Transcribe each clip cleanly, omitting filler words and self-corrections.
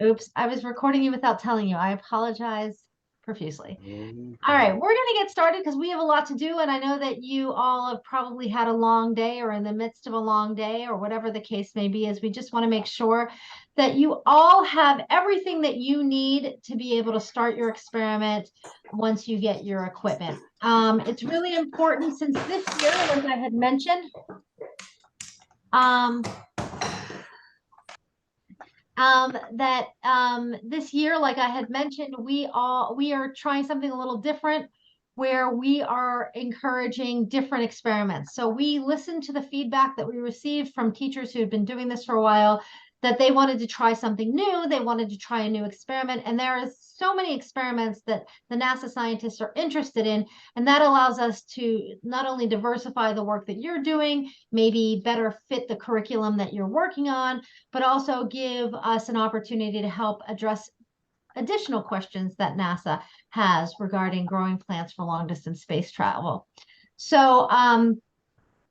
Oops, I was recording you without telling you. I apologize profusely. All right, Okay. we're going to get started because we have a lot to do. And I know that you all have probably had a long day or in the midst of a long day or whatever the case may be, is we just want to make sure that you all have everything that you need to be able to start your experiment once you get your equipment. It's really important since this year, like I had mentioned, um, that this year, like I had mentioned, we are trying something a little different where we are encouraging different experiments. So we listened to the feedback that we received from teachers who had been doing this for a while, that they wanted to try something new, they wanted to try a new experiment, and there is so many experiments that the NASA scientists are interested in, and that allows us to not only diversify the work that you're doing, maybe better fit the curriculum that you're working on, but also give us an opportunity to help address additional questions that NASA has regarding growing plants for long distance space travel. So,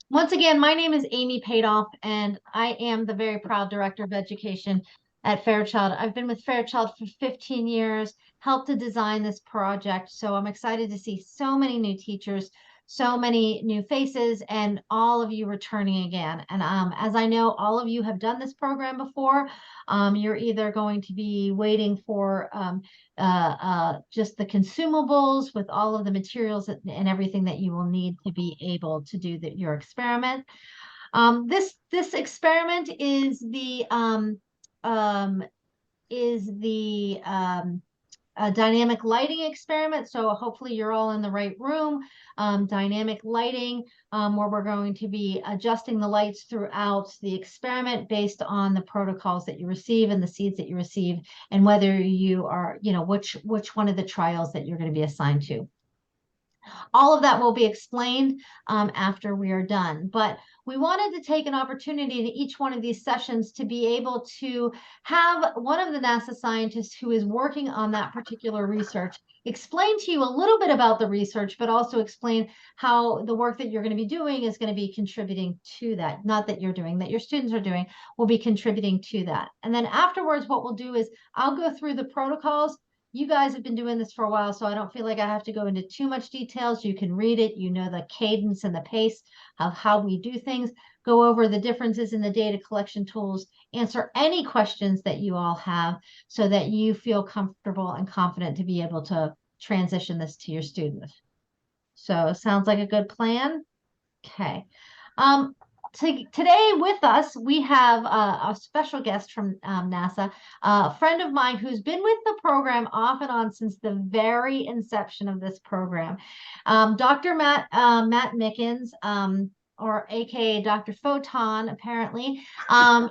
once again, my name is Amy Padoff, and I am the very proud Director of Education at Fairchild. I've been with Fairchild for 15 years, helped to design this project. So I'm excited to see so many new teachers, so many new faces, and all of you returning again. And as I know, all of you have done this program before. You're either going to be waiting for just the consumables with all of the materials and everything that you will need to be able to do your experiment. This experiment um, is the a dynamic lighting experiment. So hopefully you're all in the right room. Dynamic lighting, where we're going to be adjusting the lights throughout the experiment based on the protocols that you receive and the seeds that you receive, and whether you are, which one of the trials that you're going to be assigned to. All of that will be explained after we are done. But we wanted to take an opportunity in each one of these sessions to be able to have one of the NASA scientists who is working on that particular research explain to you a little bit about the research, but also explain how the work that you're going to be doing is going to be contributing to that. Not that you're doing, that your students are doing, will be contributing to that. And then afterwards, what we'll do is I'll go through the protocols. You guys have been doing this for a while, so I don't feel like I have to go into too much details. You can read it, you know the cadence and the pace of how we do things, go over the differences in the data collection tools, answer any questions that you all have so that you feel comfortable and confident to be able to transition this to your students. So sounds like a good plan? Okay. Um, Today with us, we have a special guest from NASA, a friend of mine who's been with the program off and on since the very inception of this program. Dr. Matt Mickens, or AKA Dr. Photon, apparently,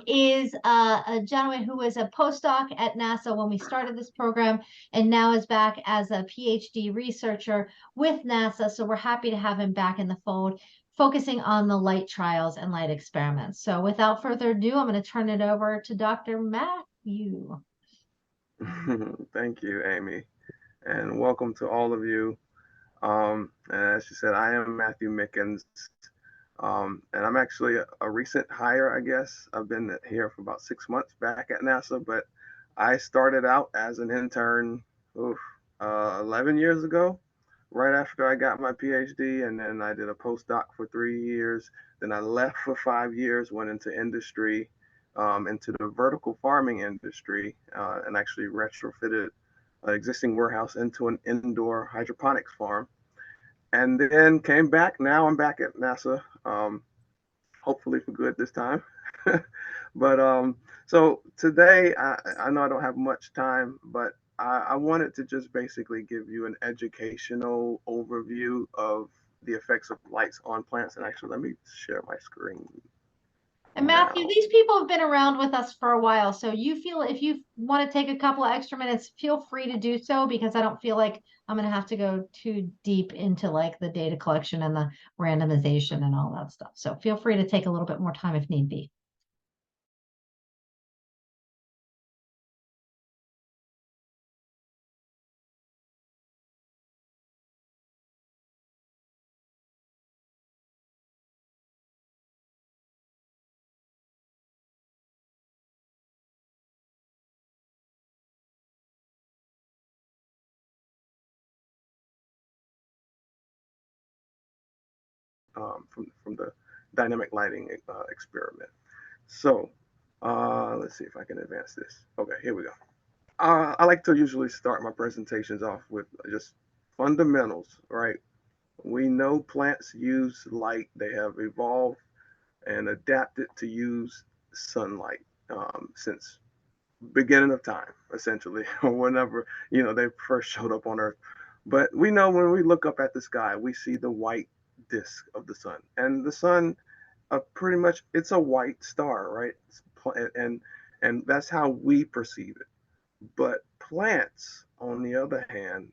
is a gentleman who was a postdoc at NASA when we started this program and now is back as a PhD researcher with NASA. So we're happy to have him back in the fold, focusing on the light trials and light experiments. So without further ado, I'm going to turn it over to Dr. Matthew. Thank you, Amy, and welcome to all of you. As you said, I am Matthew Mickens, and I'm actually a recent hire, I guess. I've been here for about 6 months back at NASA, but I started out as an intern oof, 11 years ago, right after I got my PhD, and then I did a postdoc for 3 years. Then I left for 5 years, went into industry, into the vertical farming industry, and actually retrofitted an existing warehouse into an indoor hydroponics farm. And then came back. Now I'm back at NASA, hopefully for good this time. But so today, I know I don't have much time, but I wanted to just basically give you an educational overview of the effects of lights on plants. And actually, let me share my screen And Matthew, now. these people have been around with us for a while. So you feel if you want to take a couple of extra minutes, feel free to do so because I don't feel like I'm going to have to go too deep into like the data collection and the randomization and all that stuff. So feel free to take a little bit more time if need be. from the dynamic lighting experiment. So let's see if I can advance this. Okay, here we go. I like to usually start my presentations off with just fundamentals, right? We know plants use light. They have evolved and adapted to use sunlight since beginning of time, essentially, or whenever they first showed up on Earth. But we know when we look up at the sky, we see the white disk of the sun, and the sun, pretty much, it's a white star, right? And that's how we perceive it. But plants, on the other hand,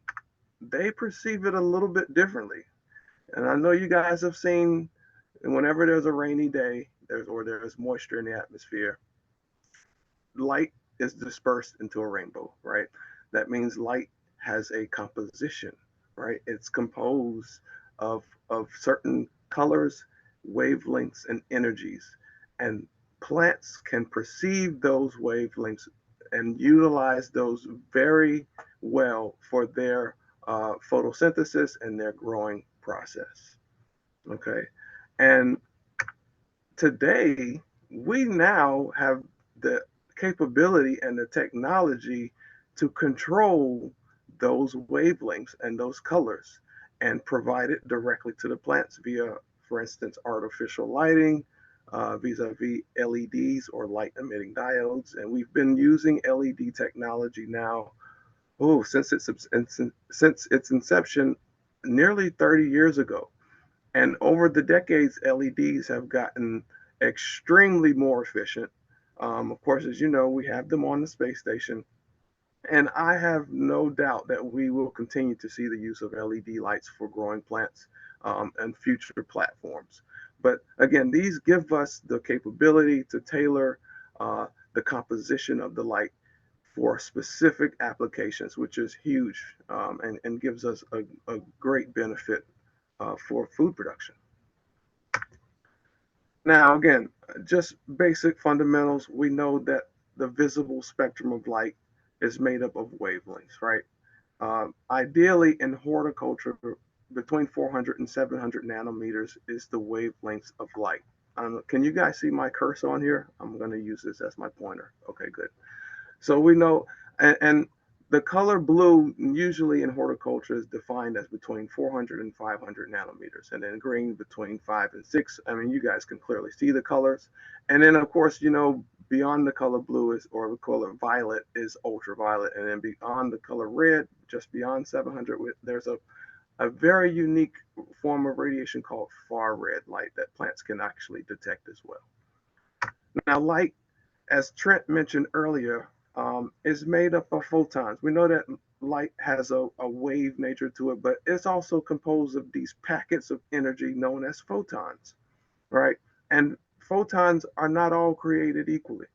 they perceive it a little bit differently. And I know you guys have seen whenever there's a rainy day, there's moisture in the atmosphere, light is dispersed into a rainbow, right? That means light has a composition, right? It's composed of certain colors, wavelengths, and energies. And plants can perceive those wavelengths and utilize those very well for their photosynthesis and their growing process. Okay. And today, we now have the capability and the technology to control those wavelengths and those colors and provide it directly to the plants via, for instance, artificial lighting, vis-a-vis LEDs or light emitting diodes. And we've been using LED technology now, since its inception nearly 30 years ago. And over the decades, LEDs have gotten extremely more efficient. Of course, as you know, we have them on the space station. And I have no doubt that we will continue to see the use of LED lights for growing plants and future platforms. But again, these give us the capability to tailor the composition of the light for specific applications, which is huge, and gives us a great benefit for food production. Now, again, just basic fundamentals. We know that the visible spectrum of light is made up of wavelengths, right? Ideally, in horticulture, between 400 and 700 nanometers is the wavelengths of light. Can you guys see my cursor on here? I'm going to use this as my pointer. Okay, good. So we know, and the color blue usually in horticulture is defined as between 400 and 500 nanometers, and then green between 5 and 6. I mean, you guys can clearly see the colors. And then, of course, beyond the color blue is, or the color violet is ultraviolet. And then beyond the color red, just beyond 700, there's a very unique form of radiation called far red light that plants can actually detect as well. Now, light, as Trent mentioned earlier, is made up of photons. We know that light has a wave nature to it, but it's also composed of these packets of energy known as photons, right? And photons are not all created equally.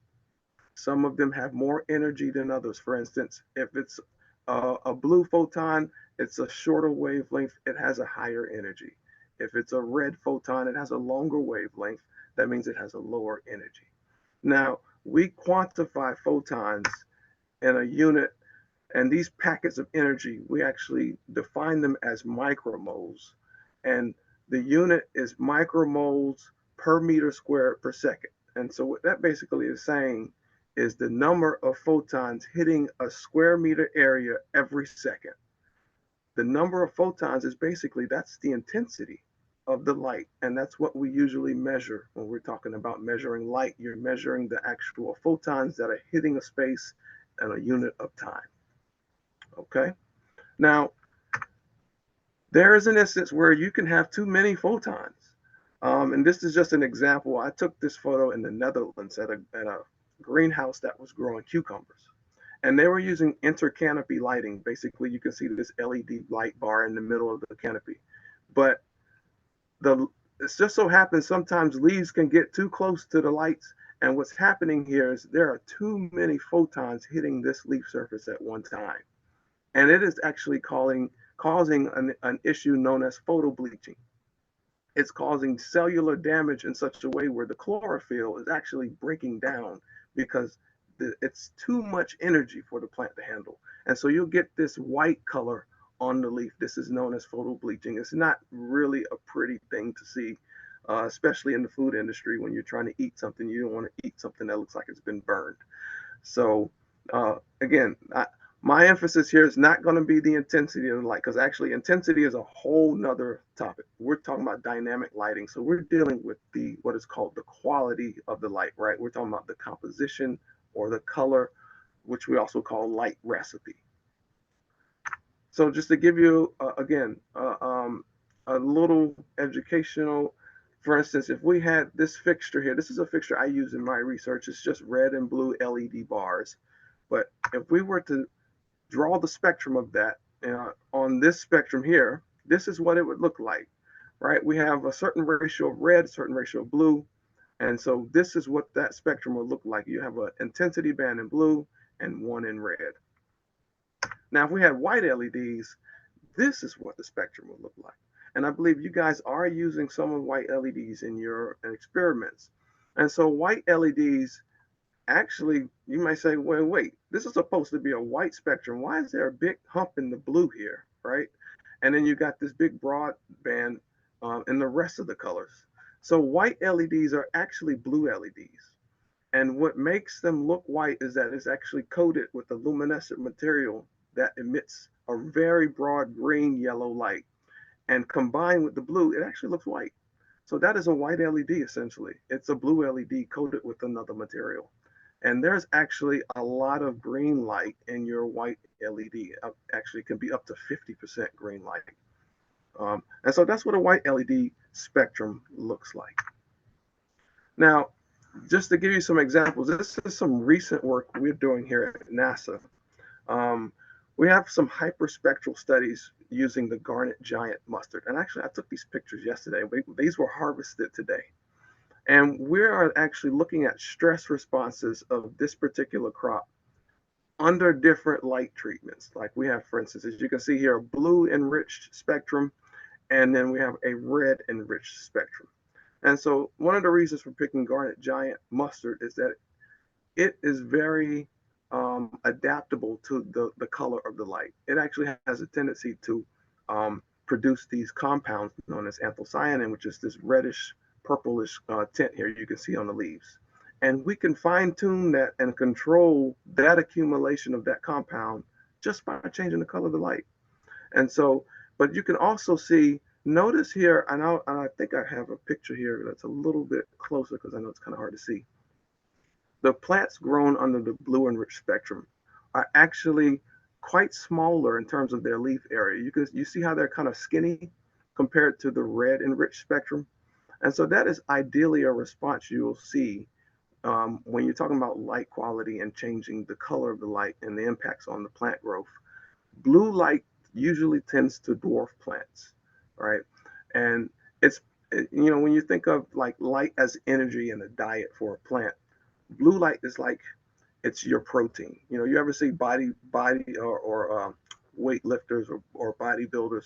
Some of them have more energy than others. For instance, if it's a blue photon, it's a shorter wavelength, it has a higher energy. If it's a red photon, it has a longer wavelength, that means it has a lower energy. Now, we quantify photons in a unit, and these packets of energy, we actually define them as micromoles. And the unit is micromoles per meter squared per second. And so what that basically is saying is the number of photons hitting a square meter area every second. The number of photons is basically, that's the intensity of the light. And that's what we usually measure when we're talking about measuring light. You're measuring the actual photons that are hitting a space and a unit of time. Okay. Now, there is an instance where you can have too many photons. And this is just an example. I took this photo in the Netherlands at a greenhouse that was growing cucumbers. And they were using intercanopy lighting. Basically, you can see this LED light bar in the middle of the canopy. But it just so happens sometimes leaves can get too close to the lights. And what's happening here is there are too many photons hitting this leaf surface at one time. And it is actually causing an issue known as photobleaching. It's causing cellular damage in such a way where the chlorophyll is actually breaking down because it's too much energy for the plant to handle. And so you'll get this white color on the leaf. This is known as photo bleaching. It's not really a pretty thing to see, especially in the food industry. When you're trying to eat something, you don't want to eat something that looks like it's been burned. So again, my emphasis here is not going to be the intensity of the light, because actually intensity is a whole nother topic. We're talking about dynamic lighting. So we're dealing with the what is called the quality of the light, right? We're talking about the composition or the color, which we also call light recipe. So just to give you again a little educational, for instance, if we had this fixture here, this is a fixture I use in my research. It's just red and blue LED bars. But if we were to draw the spectrum of that on this spectrum here, this is what it would look like, right? We have a certain ratio of red, a certain ratio of blue. And so this is what that spectrum would look like. You have an intensity band in blue and one in red. Now, if we had white LEDs, this is what the spectrum would look like. And I believe you guys are using some of white LEDs in your experiments. And so white LEDs, actually, you might say, well, wait, this is supposed to be a white spectrum. Why is there a big hump in the blue here, right? And then you got this big broad band in the rest of the colors. So white LEDs are actually blue LEDs. And what makes them look white is that it's actually coated with a luminescent material that emits a very broad green yellow light. And combined with the blue, it actually looks white. So that is a white LED essentially. It's a blue LED coated with another material. And there's actually a lot of green light in your white LED. Actually, can be up to 50% green light. And so that's what a white LED spectrum looks like. Now, just to give you some examples, this is some recent work we're doing here at NASA. We have some hyperspectral studies using the garnet giant mustard. And actually, I took these pictures yesterday. These were harvested today. And we are actually looking at stress responses of this particular crop under different light treatments. Like we have, for instance, as you can see here, a blue enriched spectrum, and then we have a red enriched spectrum. And so one of the reasons for picking garnet giant mustard is that it is very adaptable to the color of the light. It actually has a tendency to produce these compounds known as anthocyanin, which is this reddish purplish tint here you can see on the leaves. And we can fine tune that and control that accumulation of that compound just by changing the color of the light. And so, but you can also see, notice here, and I think I have a picture here that's a little bit closer because I know it's kind of hard to see. The plants grown under the blue enriched spectrum are actually quite smaller in terms of their leaf area. You see how they're kind of skinny compared to the red enriched spectrum. And so that is ideally a response you will see when you're talking about light quality and changing the color of the light and the impacts on the plant growth. Blue light usually tends to dwarf plants, right? And it's, when you think of like light as energy and a diet for a plant, blue light is like it's your protein. You ever see body or weightlifters or bodybuilders?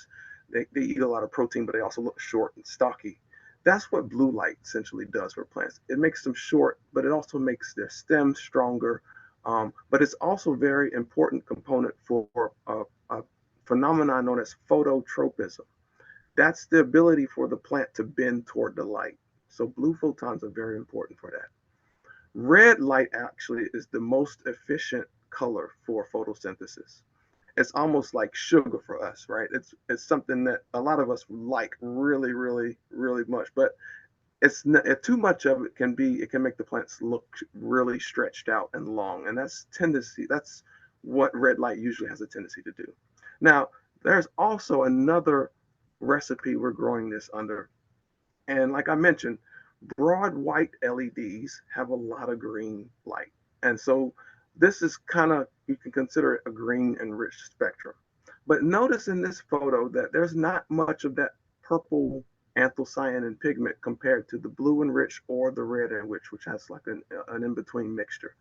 They eat a lot of protein, but they also look short and stocky. That's what blue light essentially does for plants. It makes them short, but it also makes their stems stronger. But it's also a very important component for a phenomenon known as phototropism. That's the ability for the plant to bend toward the light. So blue photons are very important for that. Red light actually is the most efficient color for photosynthesis. It's almost like sugar for us, right? It's something that a lot of us like really, really, really much, but it's not, too much of it can make the plants look really stretched out and long, and that's what red light usually has a tendency to do. Now, there's also another recipe we're growing this under, and like I mentioned, broad white LEDs have a lot of green light. And so this is kind of, you can consider it a green enriched spectrum. But notice in this photo that there's not much of that purple anthocyanin pigment compared to the blue enriched or the red enriched, which has like an in-between mixture.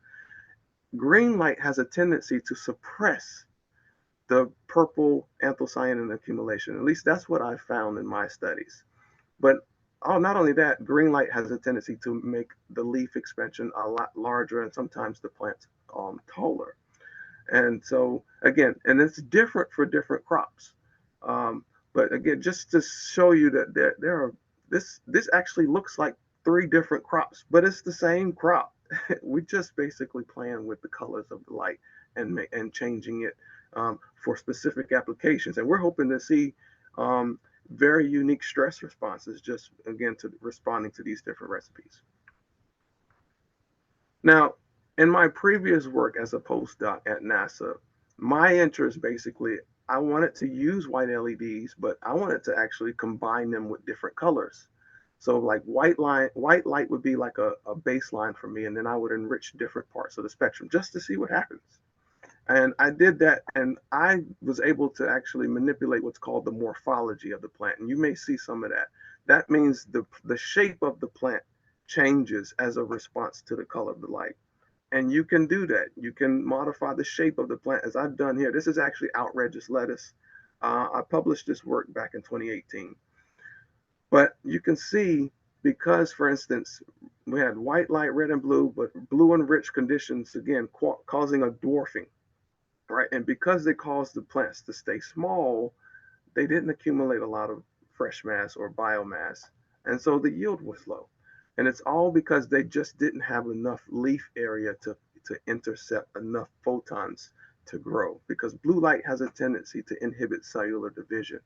Green light has a tendency to suppress the purple anthocyanin accumulation. At least that's what I found in my studies. But not only that, green light has a tendency to make the leaf expansion a lot larger and sometimes the plants taller. And so again, and it's different for different crops. But again, just to show you that there are this actually looks like three different crops, but it's the same crop. We just basically playing with the colors of the light and changing it for specific applications. And we're hoping to see very unique stress responses just again to responding to these different recipes. Now, in my previous work as a postdoc at NASA, my interest basically, I wanted to use white LEDs, but I wanted to actually combine them with different colors. So like white light would be like a baseline for me, and then I would enrich different parts of the spectrum just to see what happens. And I did that, and I was able to actually manipulate what's called the morphology of the plant. And you may see some of that. That means the shape of the plant changes as a response to the color of the light. And you can do that. You can modify the shape of the plant as I've done here. This is actually outrageous lettuce. I published this work back in 2018. But you can see because, for instance, we had white light, red and blue, but blue and rich conditions, again, causing a dwarfing, right? And because they caused the plants to stay small, they didn't accumulate a lot of fresh mass or biomass. And so the yield was low. And it's all because they just didn't have enough leaf area to intercept enough photons to grow, because blue light has a tendency to inhibit cellular division.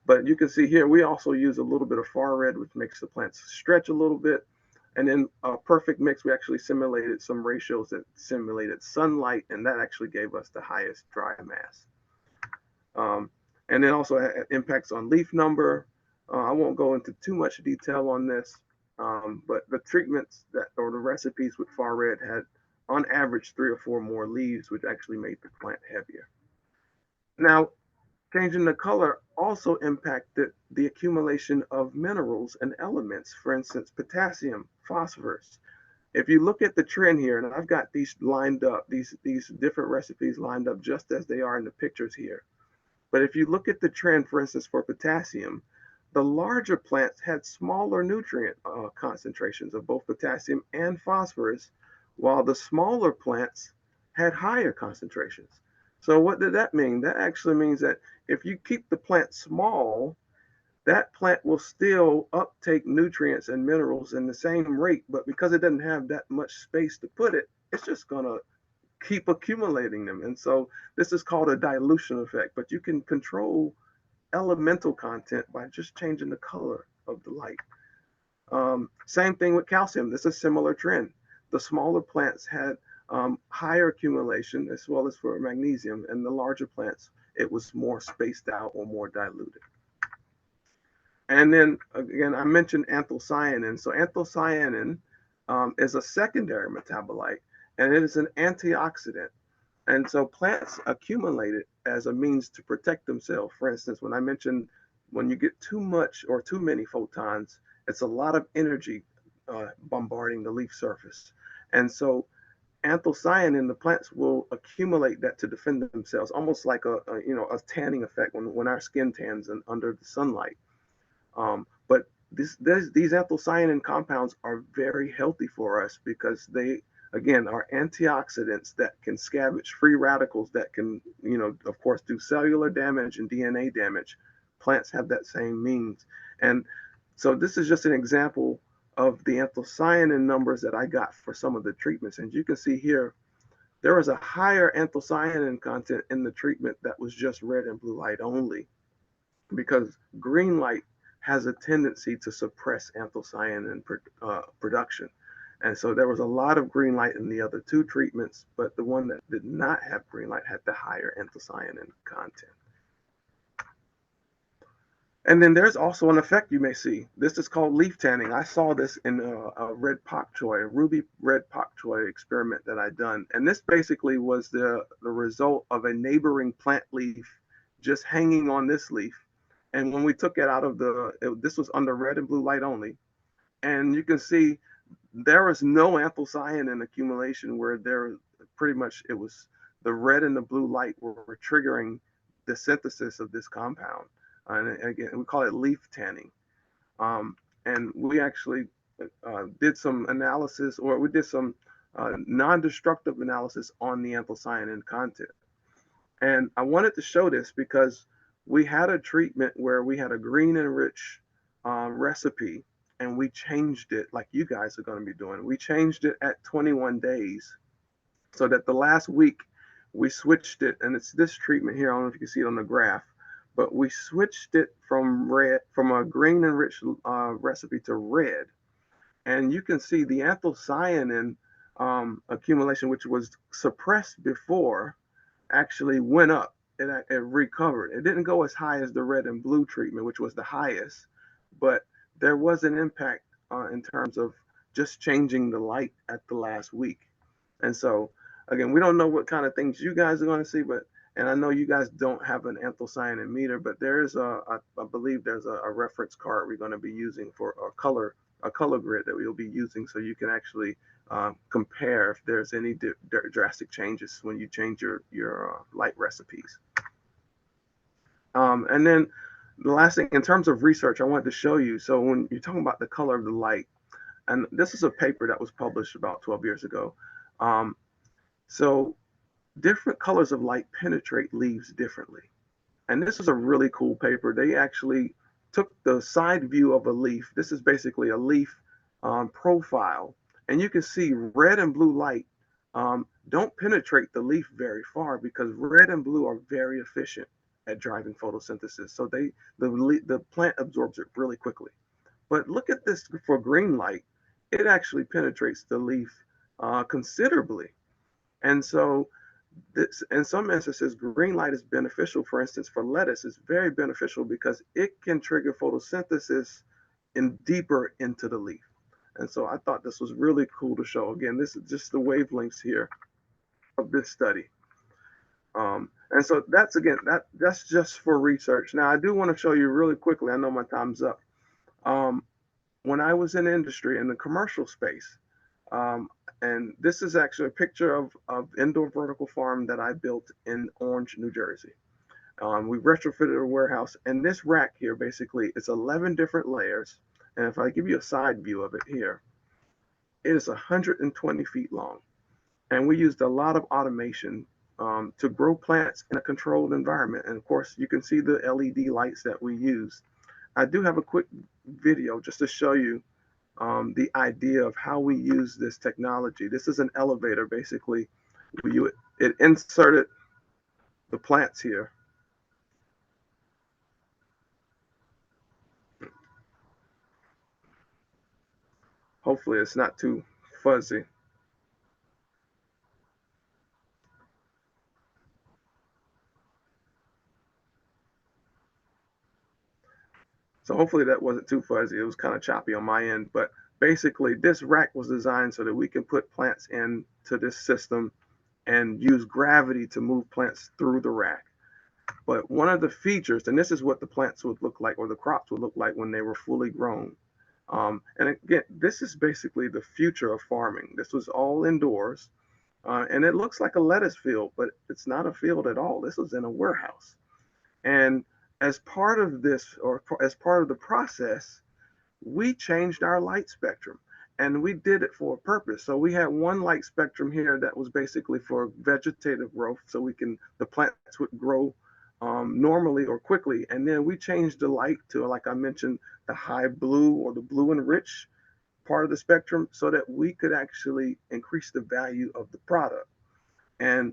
But you can see here, we also use a little bit of far red, which makes the plants stretch a little bit. And then a perfect mix, we actually simulated some ratios that simulated sunlight, and that actually gave us the highest dry mass. And then also impacts on leaf number. I won't go into too much detail on this, but the treatments that or the recipes with far red had on average 3 or 4 more leaves, which actually made the plant heavier. Now, changing the color also impacted the accumulation of minerals and elements, for instance, potassium, phosphorus. If you look at the trend here, and I've got these lined up, these different recipes lined up just as they are in the pictures here. But if you look at the trend, for instance, for potassium, the larger plants had smaller nutrient concentrations of both potassium and phosphorus, while the smaller plants had higher concentrations. So what did that mean? That actually means that if you keep the plant small, that plant will still uptake nutrients and minerals in the same rate, but because it doesn't have that much space to put it, it's just going to keep accumulating them. And so this is called a dilution effect, but you can control elemental content by just changing the color of the light. Same thing with calcium. This is a similar trend. The smaller plants had higher accumulation as well as for magnesium, and the larger plants, it was more spaced out or more diluted. And then again, I mentioned anthocyanin. So anthocyanin is a secondary metabolite, and it is an antioxidant. And so plants accumulate it as a means to protect themselves. For instance, when I mentioned when you get too much or too many photons, it's a lot of energy bombarding the leaf surface. And so anthocyanin, the plants will accumulate that to defend themselves, almost like a tanning effect when our skin tans under the sunlight. But these anthocyanin compounds are very healthy for us because they, again, are antioxidants that can scavenge free radicals that can, of course, do cellular damage and DNA damage. Plants have that same means. And so this is just an example of the anthocyanin numbers that I got for some of the treatments. And you can see here, there was a higher anthocyanin content in the treatment that was just red and blue light only, because green light has a tendency to suppress anthocyanin production. And so there was a lot of green light in the other two treatments, but the one that did not have green light had the higher anthocyanin content. And then there's also an effect you may see. This is called leaf tanning. I saw this in a red pak choi, a ruby red pak choi experiment that I done. And this basically was the result of a neighboring plant leaf just hanging on this leaf. And when we took it out of this was under red and blue light only. And you can see there was no anthocyanin accumulation, where there pretty much it was the red and the blue light were triggering the synthesis of this compound. And again, we call it leaf tanning. And we actually did some analysis, or we did some non-destructive analysis on the anthocyanin content. And I wanted to show this because we had a treatment where we had a green and rich recipe, and we changed it like you guys are going to be doing. We changed it at 21 days, so that the last week we switched it, and it's this treatment here. I don't know if you can see it on the graph, but we switched it from a green and rich recipe to red, and you can see the anthocyanin accumulation, which was suppressed before, actually went up. It recovered. It didn't go as high as the red and blue treatment, which was the highest, but there was an impact in terms of just changing the light at the last week. And so, again, we don't know what kind of things you guys are going to see, but and I know you guys don't have an anthocyanin meter, but there is I believe there's a reference card we're going to be using for a color grid that we'll be using, so you can actually compare if there's any drastic changes when you change your light recipes. And then the last thing, in terms of research, I wanted to show you. So when you're talking about the color of the light, and this is a paper that was published about 12 years ago. So different colors of light penetrate leaves differently. And this is a really cool paper. They actually took the side view of a leaf. This is basically a leaf profile. And you can see red and blue light don't penetrate the leaf very far, because red and blue are very efficient at driving photosynthesis. So the plant absorbs it really quickly. But look at this for green light. It actually penetrates the leaf considerably. And so this, in some instances, green light is beneficial. For instance, for lettuce, it's very beneficial because it can trigger photosynthesis deeper into the leaf. And so I thought this was really cool to show. Again, this is just the wavelengths here of this study. And so that's just for research. Now, I do want to show you really quickly. I know my time's up. When I was in industry, in the commercial space, and this is actually a picture of indoor vertical farm that I built in Orange, New Jersey. We retrofitted a warehouse, and this rack here, basically, it's 11 different layers. And if I give you a side view of it here, it is 120 feet long. And we used a lot of automation to grow plants in a controlled environment. And of course, you can see the LED lights that we use. I do have a quick video just to show you the idea of how we use this technology. This is an elevator, basically. It inserted the plants here. Hopefully it's not too fuzzy. So hopefully that wasn't too fuzzy. It was kind of choppy on my end, but basically this rack was designed so that we can put plants into this system and use gravity to move plants through the rack. But one of the features, and this is what the plants would look like, or the crops would look like when they were fully grown. And again, this is basically the future of farming. This was all indoors, and it looks like a lettuce field, but it's not a field at all. This was in a warehouse. And as part of this, or as part of the process, we changed our light spectrum, and we did it for a purpose. So we had one light spectrum here that was basically for vegetative growth, so the plants would grow normally or quickly. And then we changed the light to, like I mentioned, the high blue or the blue and rich part of the spectrum, so that we could actually increase the value of the product and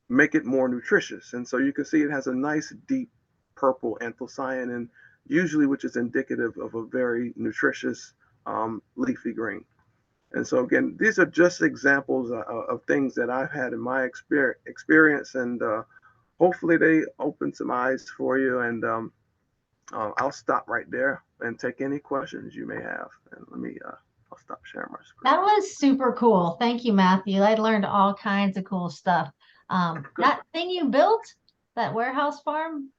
make it more nutritious. And so you can see it has a nice deep purple anthocyanin, usually, which is indicative of a very nutritious leafy green. And so again, these are just examples of things that I've had in my experience, and hopefully they open some eyes for you. And I'll stop right there and take any questions you may have. And I'll stop sharing my screen. That was super cool. Thank you, Matthew. I learned all kinds of cool stuff. That thing you built, that warehouse farm,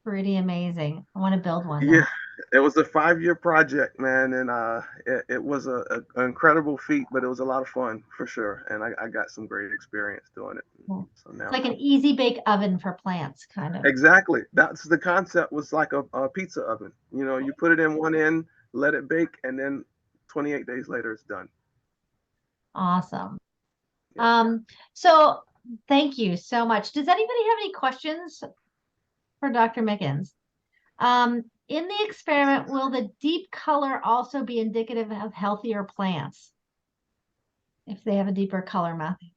pretty amazing. I want to build one now. Yeah, it was a 5-year project, man, and it was an incredible feat, but it was a lot of fun for sure, and I got some great experience doing it. Cool. So now, It's like an easy bake oven for plants, kind of. exactly, that's the concept. Was like a pizza oven. You know, you put it in one end, let it bake, and then 28 days later, it's done. Awesome. Yeah. So thank you so much. Does anybody have any questions? for Dr. Mickens. In the experiment, will the deep color also be indicative of healthier plants if they have a deeper color, Matthew?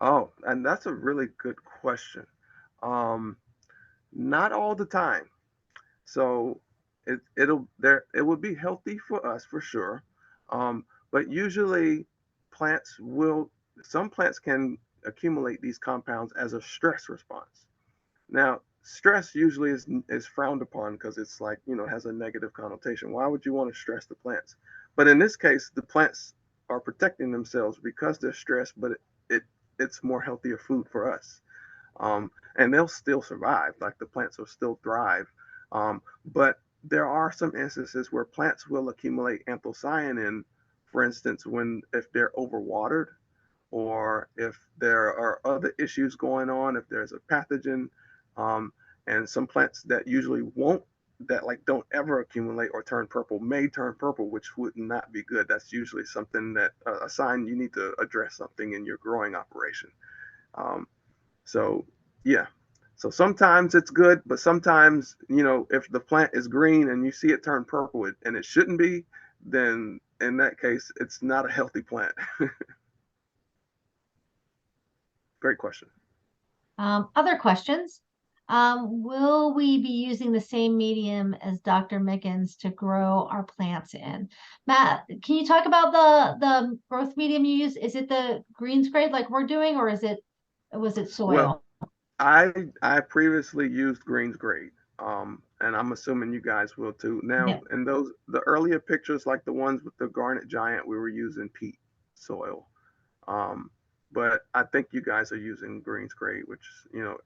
Oh, and that's a really good question. Um, Not all the time. So it would be healthy for us for sure. But usually plants will some plants can accumulate these compounds as a stress response. Now, stress usually is frowned upon because it's like, has a negative connotation. Why would you want to stress the plants? But in this case, the plants are protecting themselves because they're stressed, but it it's more healthier food for us. And they'll still survive, like the plants will still thrive. But there are some instances where plants will accumulate anthocyanin, for instance, if they're overwatered or if there are other issues going on, if there's a pathogen, um, and some plants that usually won't, that like don't ever accumulate or turn purple may turn purple, which would not be good. That's usually something that a sign you need to address something in your growing operation. Um, so yeah, so sometimes it's good, but sometimes, if the plant is green and you see it turn purple and it shouldn't be, then in that case, it's not a healthy plant. Great question. Other questions? Will we be using the same medium as Dr. Mickens to grow our plants in? Matt, can you talk about the growth medium you use? Is it the greens grade like we're doing, or was it Well, soil? I previously used Greens Grade, and I'm assuming you guys will too. Yeah. Now, in the earlier pictures, like the ones with the Garnet Giant, we were using peat soil. Um, but I think you guys are using Greens Grade, which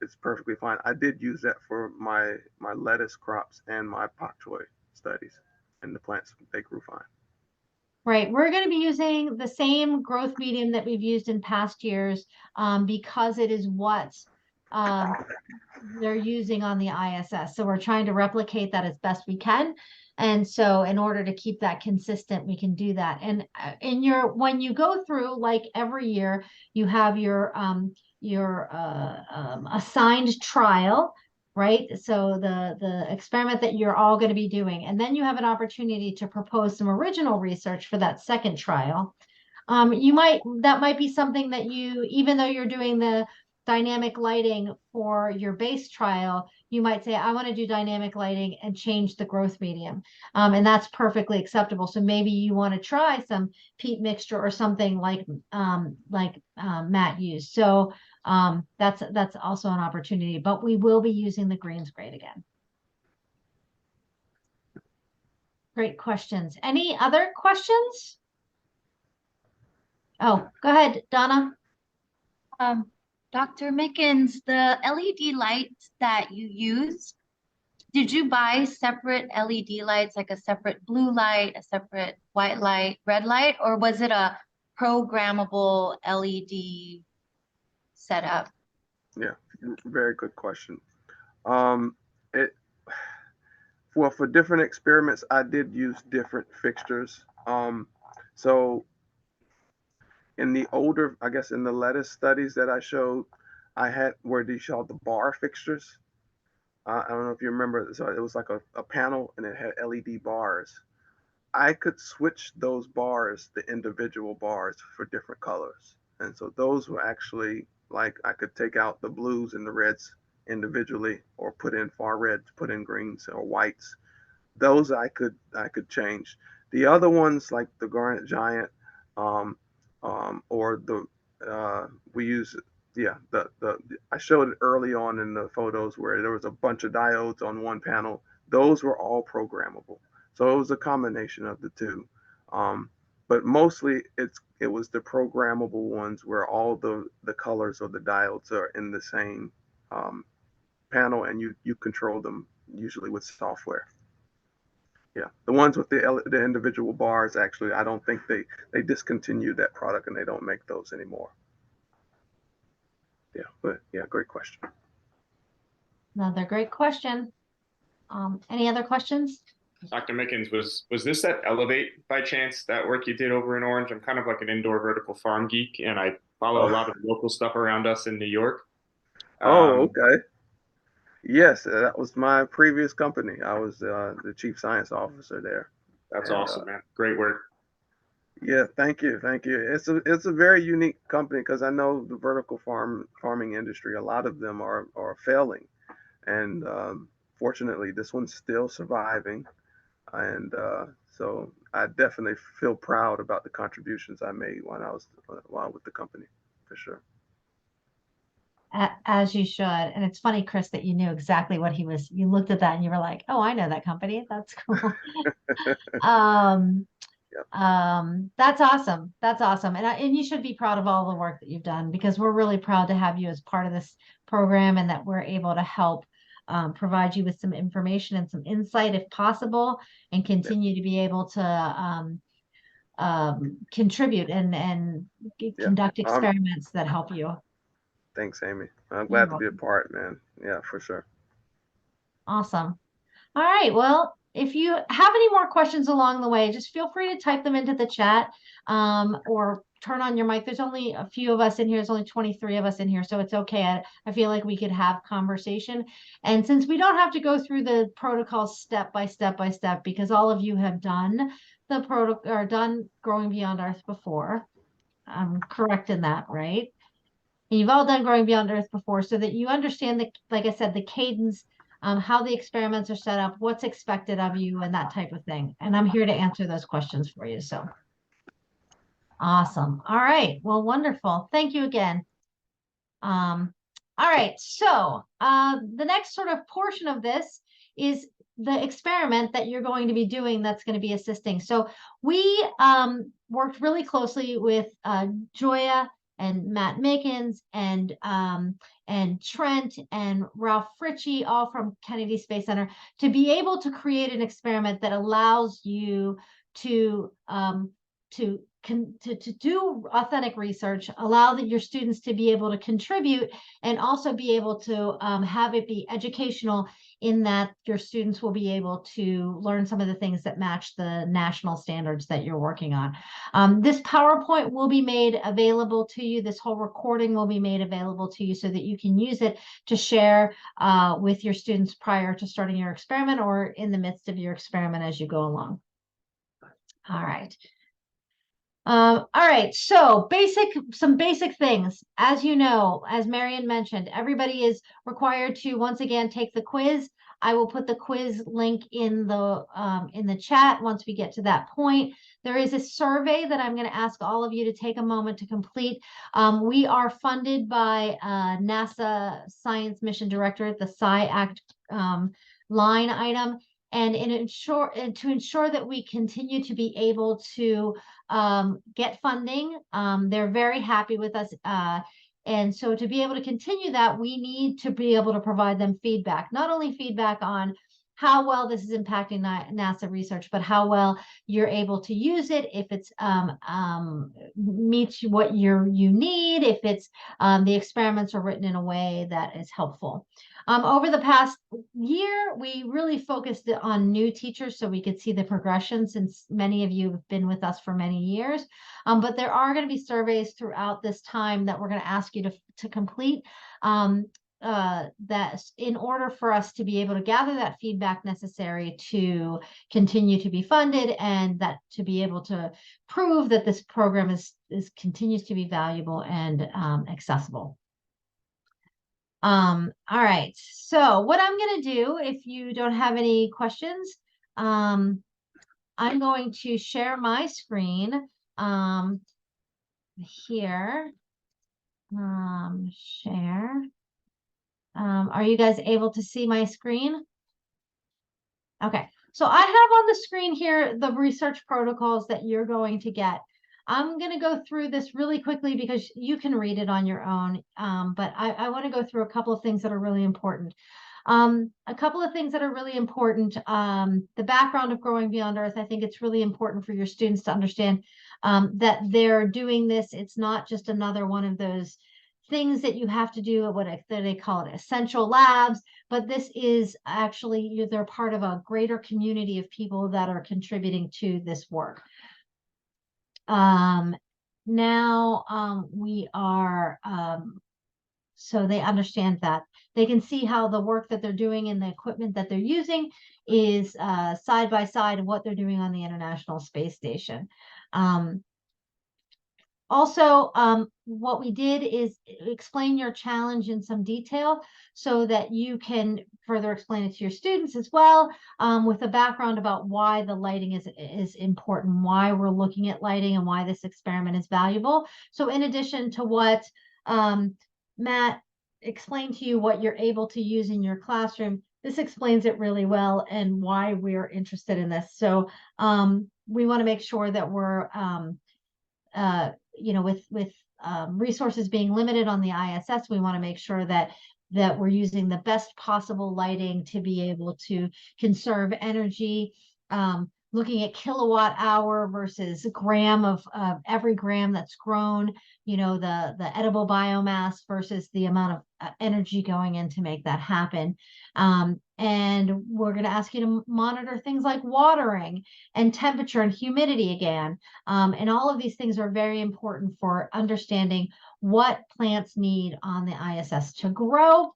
it's perfectly fine. I did use that for my lettuce crops and my pak choi studies, and the plants they grew fine. Right. We're going to be using the same growth medium that we've used in past years because it is what um, they're using on the ISS. So we're trying to replicate that as best we can. And so in order to keep that consistent, we can do that. And when you go through, like every year, you have your assigned trial, right? So the experiment that you're all going to be doing, and then you have an opportunity to propose some original research for that second trial. That might be something that even though you're doing the dynamic lighting for your base trial, you might say, I want to do dynamic lighting and change the growth medium. And that's perfectly acceptable. So maybe you want to try some peat mixture or something like Matt used. So that's also an opportunity, but we will be using the greens grade again. Great questions. Any other questions? Oh, go ahead, Donna. Um, Dr. Mickens, the LED lights that you use, did you buy separate LED lights, like a separate blue light, a separate white light, red light, or was it a programmable LED setup? Yeah, very good question. Um, it Well, for different experiments, I did use different fixtures. So in the older, I guess in the lettuce studies that I showed, I had where these called the bar fixtures. I don't know if you remember. So it was like a panel and it had LED bars. I could switch those bars, the individual bars, for different colors. And so those were actually like I could take out the blues and the reds individually or put in far reds, put in greens or whites. Those I could change. The other ones like the Garnet Giant, um, or the we use yeah the I showed it early on in the photos where there was a bunch of diodes on one panel. Those were all programmable. So it was a combination of the two. Um, but mostly it was the programmable ones where all the colors of the diodes are in the same um, panel and you control them usually with software. Yeah, the ones with the individual bars, actually, I don't think they discontinued that product and they don't make those anymore. Yeah, but yeah, great question. Another great question. Any other questions? Dr. Mickens, was this at Elevate by chance, that work you did over in Orange? I'm kind of like an indoor vertical farm geek, and I follow a lot of local stuff around us in New York. Oh, okay. Yes, that was my previous company. I was the chief science officer there. That's And, awesome, man. Great work. Yeah, thank you. It's a very unique company because I know the vertical farming industry. A lot of them are failing, and fortunately, this one's still surviving. And so I definitely feel proud about the contributions I made while with the company, for sure. As you should. And it's funny, Chris, that you knew exactly what he was. You looked at that and you were like, "Oh, I know that company. That's cool." um, Yep. that's awesome. That's awesome. And you should be proud of all the work that you've done, because we're really proud to have you as part of this program, and that we're able to help provide you with some information and some insight if possible, and Yep. continue to be able to contribute and Yeah. conduct experiments that help you. Thanks, Amy. I'm You're glad to be a welcome. part, man. Yeah, for sure. Awesome. All right. Well, if you have any more questions along the way, just feel free to type them into the chat, or turn on your mic. There's only a few of us in here. There's only 23 of us in here, so it's okay. I feel like we could have conversation. And since we don't have to go through the protocol step by step by step, because all of you have done the protocol or done Growing Beyond Earth before, I'm correct in that, right? And you've all done Growing Beyond Earth before, so that you understand the, like I said, the cadence, how the experiments are set up, what's expected of you, and that type of thing. And I'm here to answer those questions for you. So awesome. All right. Well, wonderful. Thank you again. All right. So the next sort of portion of this is the experiment that you're going to be doing that's going to be assisting. So we worked really closely with Joya and Matt Mickens and Trent and Ralph Fritchie, all from Kennedy Space Center, to be able to create an experiment that allows you to to do authentic research, allow your students to be able to contribute, and also be able to have it be educational, in that your students will be able to learn some of the things that match the national standards that you're working on. This PowerPoint will be made available to you. This whole recording will be made available to you so that you can use it to share with your students prior to starting your experiment, or in the midst of your experiment as you go along. All right. All right, so some basic things. As you know, as Marion mentioned, everybody is required to once again take the quiz. I will put the quiz link in the chat once we get to that point. There is a survey that I'm going to ask all of you to take a moment to complete. We are funded by NASA Science Mission Directorate, the SciAct line item. And to ensure that we continue to be able to get funding, they're very happy with us. And so to be able to continue that, we need to be able to provide them feedback, not only feedback on how well this is impacting NASA research, but how well you're able to use it, if it's meets what you need, if it's the experiments are written in a way that is helpful. Over the past year, we really focused on new teachers so we could see the progression, since many of you have been with us for many years. But there are going to be surveys throughout this time that we're going to ask you to complete, that in order for us to be able to gather that feedback necessary to continue to be funded, and that to be able to prove that this program continues to be valuable and accessible. All right, so what I'm going to do, if you don't have any questions, I'm going to share my screen here. Share. Are you guys able to see my screen? Okay, so I have on the screen here the research protocols that you're going to get. I'm going to go through this really quickly because you can read it on your own, but I want to go through a couple of things that are really important. A couple of things that are really important, the background of Growing Beyond Earth. I think it's really important for your students to understand that they're doing this. It's not just another one of those things that you have to do at what they call it essential labs, but this is actually, they're part of a greater community of people that are contributing to this work. Now we are so they understand that. They can see how the work that they're doing and the equipment that they're using is side by side of what they're doing on the International Space Station. Also, what we did is explain your challenge in some detail so that you can further explain it to your students as well, with a background about why the lighting is important, why we're looking at lighting, and why this experiment is valuable. So in addition to what Matt explained to you, what you're able to use in your classroom, this explains it really well and why we're interested in this. So we want to make sure that we're with resources being limited on the ISS, we want to make sure that we're using the best possible lighting to be able to conserve energy, looking at kilowatt hour versus gram of every gram that's grown, the edible biomass versus the amount of energy going in to make that happen. And we're going to ask you to monitor things like watering and temperature and humidity again. And all of these things are very important for understanding what plants need on the ISS to grow.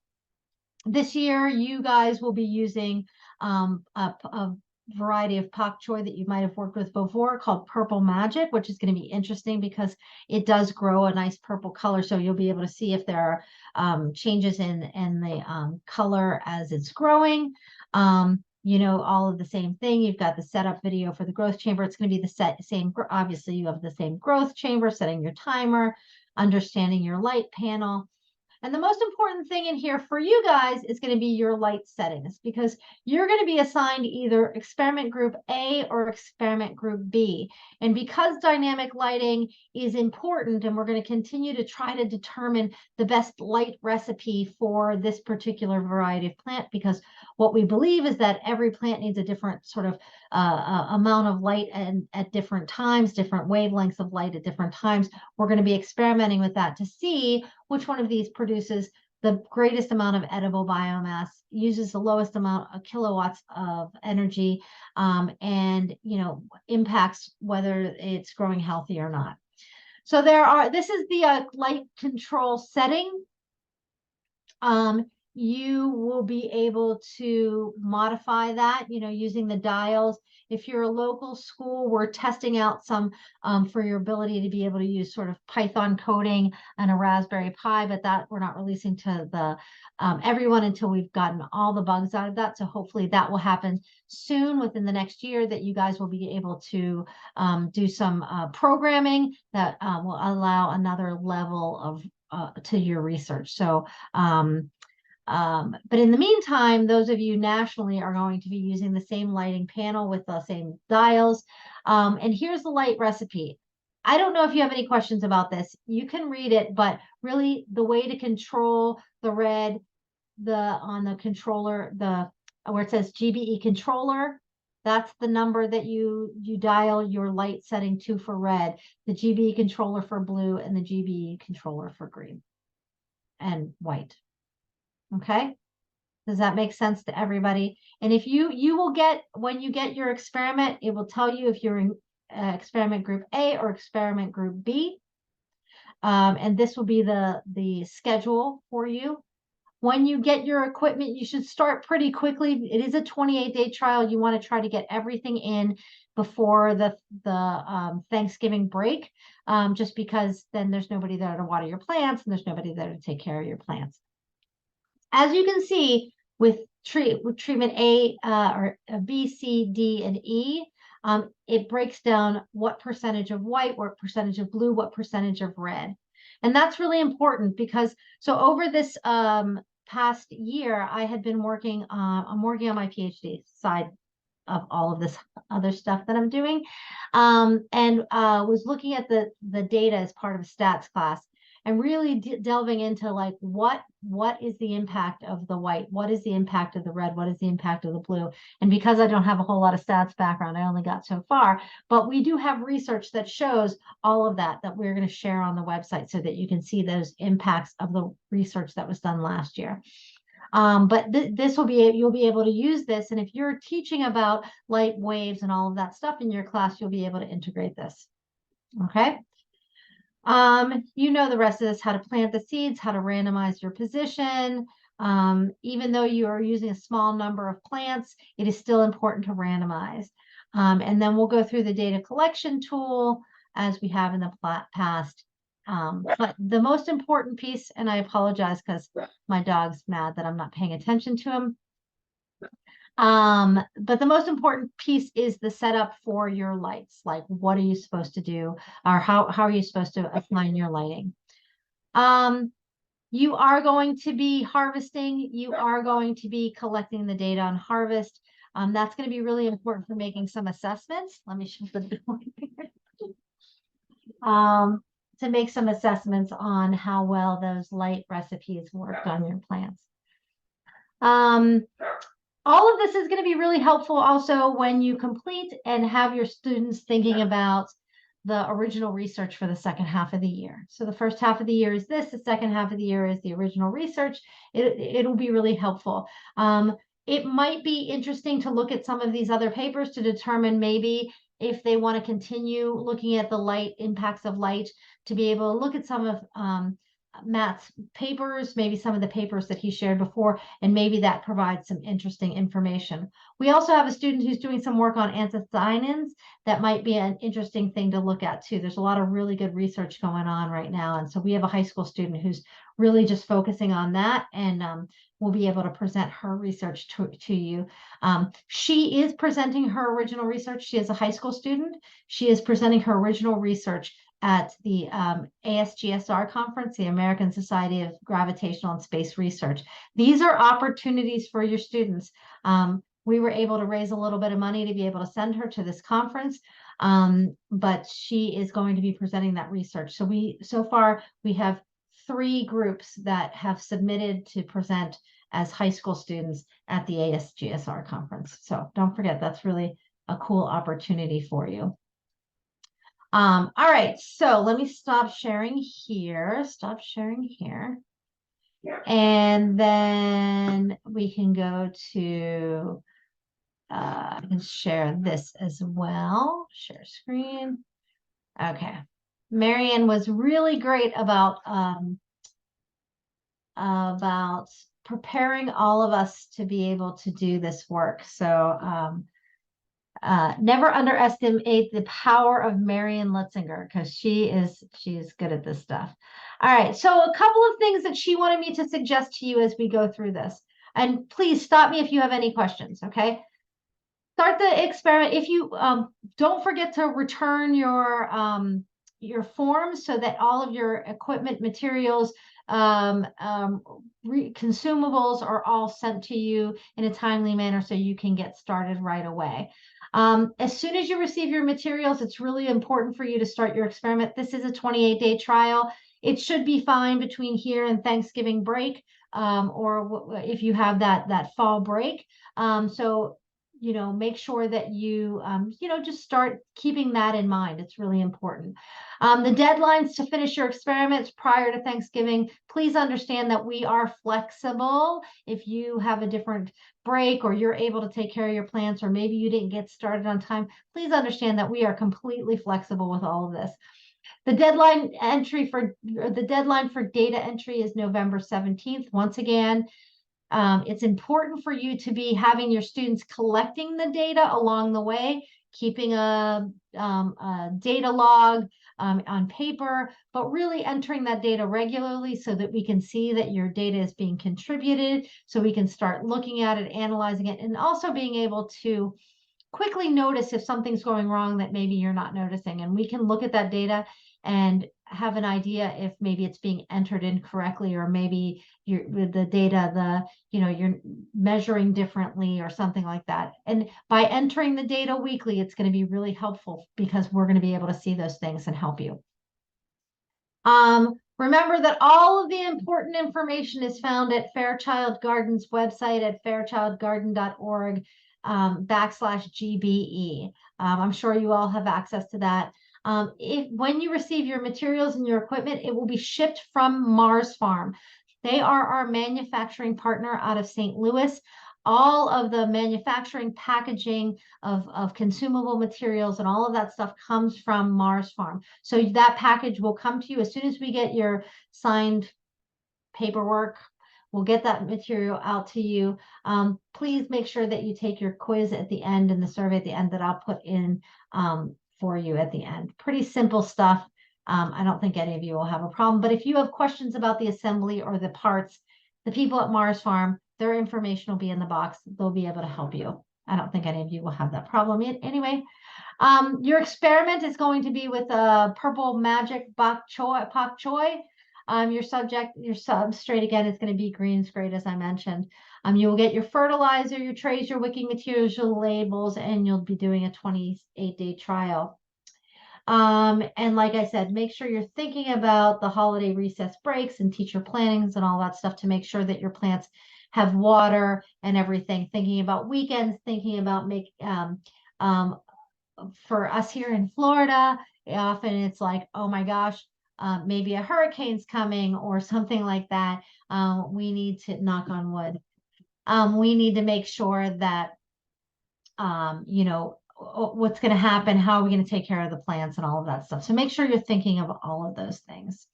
This year, you guys will be using a variety of pak choi that you might have worked with before called Purple Magic, which is going to be interesting because it does grow a nice purple color. So you'll be able to see if there are changes in the color as it's growing. All of the same thing. You've got the setup video for the growth chamber. It's going to be the same. Obviously, you have the same growth chamber, setting your timer, understanding your light panel. And the most important thing in here for you guys is going to be your light settings, because you're going to be assigned either experiment group A or experiment group B. And because dynamic lighting is important, and we're going to continue to try to determine the best light recipe for this particular variety of plant, because what we believe is that every plant needs a different sort of amount of light and at different times, different wavelengths of light at different times. We're going to be experimenting with that to see which one of these produces the greatest amount of edible biomass, uses the lowest amount of kilowatts of energy, and impacts whether it's growing healthy or not. So this is the light control setting. You will be able to modify that, using the dials. If you're a local school, we're testing out some for your ability to be able to use sort of Python coding and a Raspberry Pi, but that we're not releasing to the everyone until we've gotten all the bugs out of that. So hopefully that will happen soon within the next year, that you guys will be able to do some programming that will allow another level of to your research. So but in the meantime, those of you nationally are going to be using the same lighting panel with the same dials. And here's the light recipe. I don't know if you have any questions about this. You can read it, but really the way to control the red, on the controller, where it says GBE controller, that's the number that you dial your light setting to for red, the GBE controller for blue, and the GBE controller for green and white. Okay, does that make sense to everybody? And if you will get, when you get your experiment, it will tell you if you're in experiment group A or experiment group B. And this will be the schedule for you. When you get your equipment, you should start pretty quickly. It is a 28-day trial. You want to try to get everything in before the Thanksgiving break, just because then there's nobody there to water your plants and there's nobody there to take care of your plants. As you can see, with treatment A or B, C, D, and E, it breaks down what percentage of white, what percentage of blue, what percentage of red. And that's really important because, so over this past year, I had been working, I'm working on my PhD side of all of this other stuff that I'm doing, and was looking at the data as part of a stats class, and really delving into like what is the impact of the white, what is the impact of the red, what is the impact of the blue. And because I don't have a whole lot of stats background, I only got so far, but we do have research that shows all of that we're going to share on the website so that you can see those impacts of the research that was done last year. But this will be, you'll be able to use this, and if you're teaching about light waves and all of that stuff in your class, you'll be able to integrate this. Okay. You know the rest of this, how to plant the seeds, how to randomize your position. Even though you are using a small number of plants, it is still important to randomize. And then we'll go through the data collection tool as we have in the past. But the most important piece, and I apologize because my dog's mad that I'm not paying attention to him. But the most important piece is the setup for your lights. Like, what are you supposed to do, or how are you supposed to apply your lighting? You are going to be harvesting. You are going to be collecting the data on harvest. That's going to be really important for making some assessments. Let me shut the door here. To make some assessments on how well those light recipes worked on your plants. All of this is going to be really helpful also when you complete and have your students thinking about the original research for the second half of the year. So the first half of the year is this, the second half of the year is the original research. It'll be really helpful. It might be interesting to look at some of these other papers to determine maybe if they want to continue looking at the light impacts of light, to be able to look at some of Matt's papers, maybe some of the papers that he shared before, and maybe that provides some interesting information. We also have a student who's doing some work on anthocyanins. That might be an interesting thing to look at too. There's a lot of really good research going on right now. And so we have a high school student who's really just focusing on that, and we'll be able to present her research to you. She is presenting her original research. She is a high school student. She is presenting her original research at the ASGSR conference, the American Society of Gravitational and Space Research. These are opportunities for your students. We were able to raise a little bit of money to be able to send her to this conference, but she is going to be presenting that research. So far we have 3 groups that have submitted to present as high school students at the ASGSR conference. So don't forget, that's really a cool opportunity for you. All right, so let me stop sharing here. And then we can go to and share this as well. Share screen. Okay. Marianne was really great about preparing all of us to be able to do this work. So never underestimate the power of Marianne Litzinger, because she's good at this stuff. All right, so a couple of things that she wanted me to suggest to you as we go through this. And please stop me if you have any questions, okay? Start the experiment. If you don't forget to return your forms so that all of your equipment, materials, consumables are all sent to you in a timely manner so you can get started right away. As soon as you receive your materials, it's really important for you to start your experiment. This is a 28-day trial. It should be fine between here and Thanksgiving break, or if you have that fall break. So, make sure that you, just start keeping that in mind. It's really important. The deadlines to finish your experiments prior to Thanksgiving, please understand that we are flexible. If you have a different break, or you're able to take care of your plants, or maybe you didn't get started on time, please understand that we are completely flexible with all of this. The deadline for data entry is November 17th. Once again, it's important for you to be having your students collecting the data along the way, keeping a data log on paper, but really entering that data regularly so that we can see that your data is being contributed, so we can start looking at it, analyzing it, and also being able to quickly notice if something's going wrong that maybe you're not noticing. And we can look at that data and have an idea if maybe it's being entered incorrectly, or maybe with the data, you're measuring differently or something like that. And by entering the data weekly, it's going to be really helpful, because we're going to be able to see those things and help you. Remember that all of the important information is found at Fairchild Garden's website at fairchildgarden.org /GBE. I'm sure you all have access to that. When you receive your materials and your equipment, it will be shipped from Mars Farm. They are our manufacturing partner out of St. Louis. all of the manufacturing, packaging of consumable materials and all of that stuff comes from Mars Farm. So that package will come to you as soon as we get your signed paperwork. We'll get that material out to you. Please make sure that you take your quiz at the end and the survey at the end that I'll put in for you at the end. Pretty simple stuff. I don't think any of you will have a problem. But if you have questions about the assembly or the parts, the people at Mars Farm, their information will be in the box. They'll be able to help you. I don't think any of you will have that problem anyway. Your experiment is going to be with a purple magic bok choy. Your substrate again is going to be greens grade, as I mentioned. You will get your fertilizer, your trays, your wicking materials, your labels, and you'll be doing a 28-day trial. And like I said, make sure you're thinking about the holiday recess breaks and teacher plannings and all that stuff to make sure that your plants have water and everything. Thinking about weekends, thinking about for us here in Florida, often it's like, oh my gosh, maybe a hurricane's coming or something like that. We need to, knock on wood, we need to make sure that, what's going to happen, how are we going to take care of the plants and all of that stuff. So make sure you're thinking of all of those things.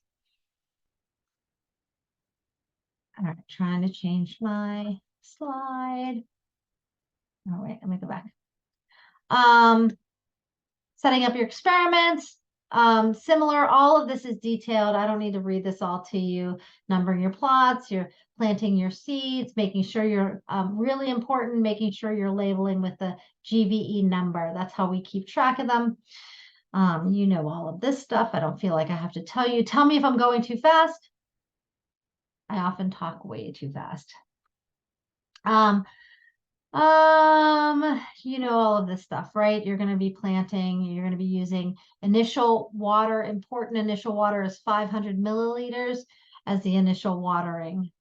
All right, trying to change my slide. Oh, wait, let me go back. Setting up your experiments. Similar, all of this is detailed. I don't need to read this all to you. Numbering your plots, you're planting your seeds, making sure you're really important, making sure you're labeling with the GVE number. That's how we keep track of them. You know all of this stuff. I don't feel like I have to tell you. Tell me if I'm going too fast. I often talk way too fast. You know all of this stuff, right? You're going to be planting, you're going to be using initial water. Important initial water is 500 milliliters as the initial watering.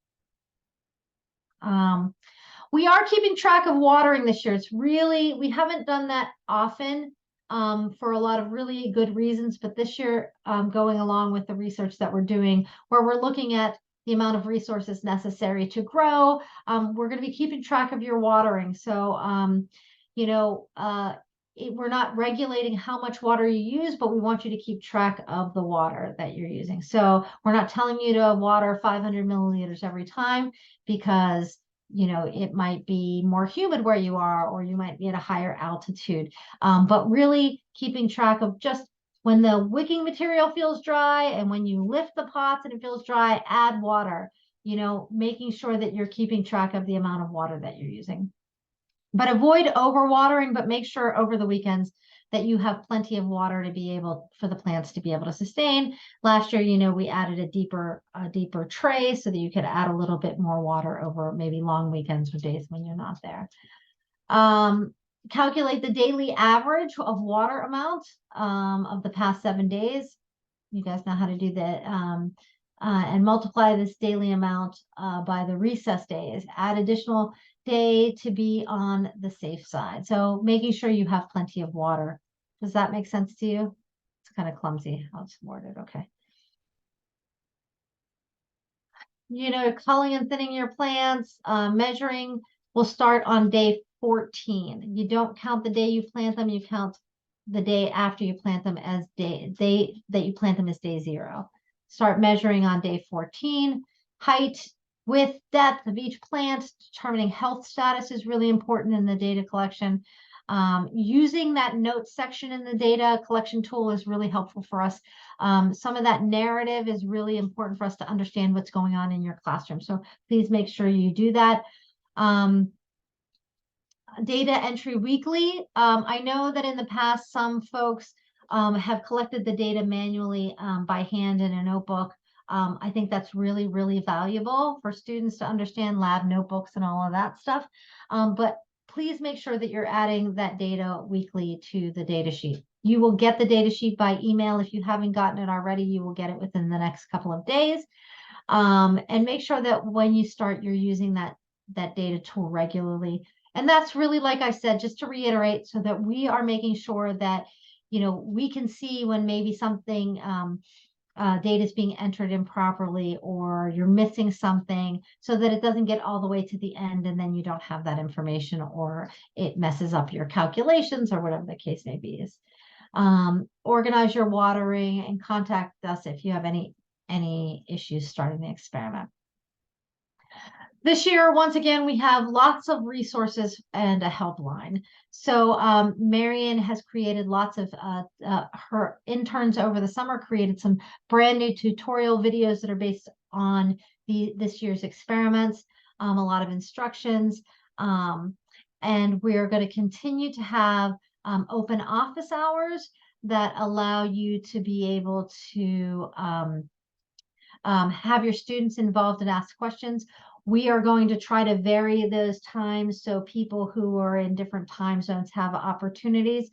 We are keeping track of watering this year. It's really, we haven't done that often for a lot of really good reasons, but this year, going along with the research that we're doing, where we're looking at the amount of resources necessary to grow, we're going to be keeping track of your watering. So, we're not regulating how much water you use, but we want you to keep track of the water that you're using. So we're not telling you to water 500 milliliters every time because, it might be more humid where you are, or you might be at a higher altitude. But really keeping track of just when the wicking material feels dry and when you lift the pots and it feels dry, add water, making sure that you're keeping track of the amount of water that you're using. But avoid overwatering, but make sure over the weekends that you have plenty of water to be able, for the plants to be able to sustain. Last year, we added a deeper tray so that you could add a little bit more water over maybe long weekends or days when you're not there. Calculate the daily average of water amount of the past 7 days. You guys know how to do that. And multiply this daily amount by the recess days. Add additional day to be on the safe side. So making sure you have plenty of water. Does that make sense to you? It's kind of clumsy how it's worded. Okay. Culling and thinning your plants, measuring will start on day 14. You don't count the day you plant them, you count the day after you plant them as day that you plant them as day 0. Start measuring on day 14. Height, width, depth of each plant. Determining health status is really important in the data collection. Using that notes section in the data collection tool is really helpful for us. Some of that narrative is really important for us to understand what's going on in your classroom. So please make sure you do that. Data entry weekly. I know that in the past, some folks have collected the data manually by hand in a notebook. I think that's really, really valuable for students to understand lab notebooks and all of that stuff. But please make sure that you're adding that data weekly to the data sheet. You will get the data sheet by email. If you haven't gotten it already, you will get it within the next couple of days. And make sure that when you start, you're using that data tool regularly. And that's really, like I said, just to reiterate, so that we are making sure that, we can see when maybe something data is being entered improperly, or you're missing something, so that it doesn't get all the way to the end and then you don't have that information, or it messes up your calculations, or whatever the case may be. Organize your watering and contact us if you have any issues starting the experiment. This year, once again, we have lots of resources and a helpline. So Marion has created lots of, her interns over the summer created some brand new tutorial videos that are based on this year's experiments, a lot of instructions. And we're going to continue to have open office hours that allow you to be able to have your students involved and ask questions. We are going to try to vary those times so people who are in different time zones have opportunities.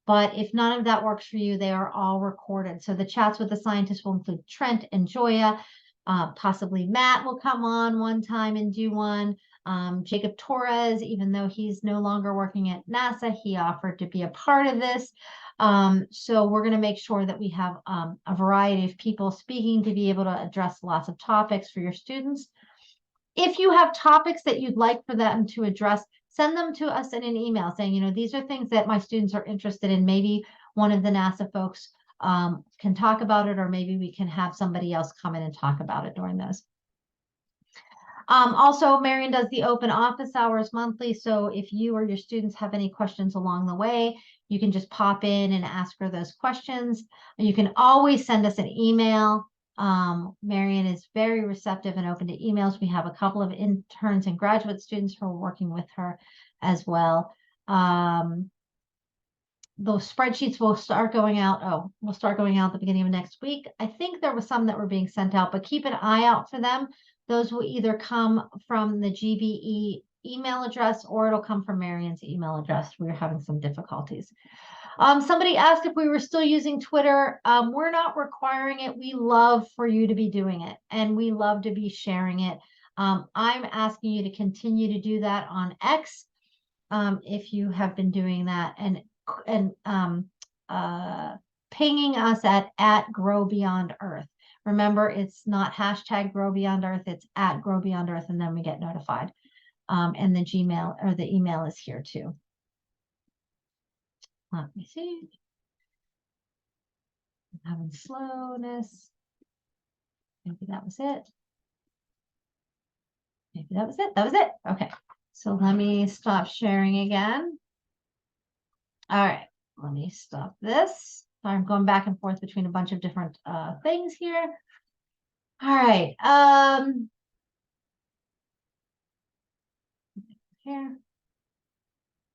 But if none of that works for you, they are all recorded. So the chats with the scientists will include Trent and Joya. Possibly Matt will come on one time and do one. Jacob Torres, even though he's no longer working at NASA, he offered to be a part of this. So we're going to make sure that we have a variety of people speaking to be able to address lots of topics for your students. If you have topics that you'd like for them to address, send them to us in an email saying, you know, these are things that my students are interested in. Maybe one of the NASA folks can talk about it, or maybe we can have somebody else come in and talk about it during those. Also, Marion does the open office hours monthly. So if you or your students have any questions along the way, you can just pop in and ask her those questions. You can always send us an email. Marion is very receptive and open to emails. We have a couple of interns and graduate students who are working with her as well. Those spreadsheets will start going out. Will start going out at the beginning of next week. I think there was some that were being sent out, but keep an eye out for them. Those will either come from the GBE email address, or it'll come from Marion's email address. We're having some difficulties. Somebody asked if we were still using Twitter. We're not requiring it. We love for you to be doing it, and we love to be sharing it. I'm asking you to continue to do that on X if you have been doing that, and pinging us at Grow Beyond Earth. Remember, it's not hashtag Grow Beyond Earth, it's at Grow Beyond Earth, and then we get notified. And the Gmail or the email is here too. Let me see. I'm having slowness. Maybe that was it. Maybe that was it. That was it. Okay. So let me stop sharing again. All right. Let me stop this. So I'm going back and forth between a bunch of different things here. All right. Here.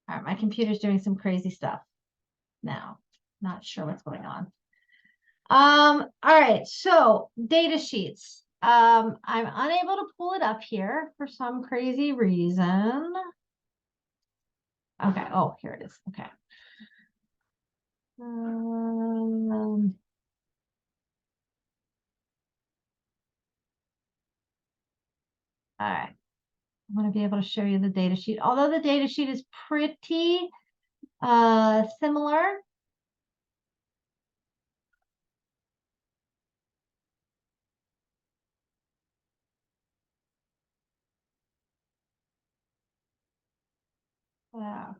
All right. My computer's doing some crazy stuff now. Not sure what's going on. All right. So data sheets. I'm unable to pull it up here for some crazy reason. Okay. Oh, here it is. Okay. All right. I'm going to be able to show you the data sheet. Although the data sheet is pretty similar. Yeah.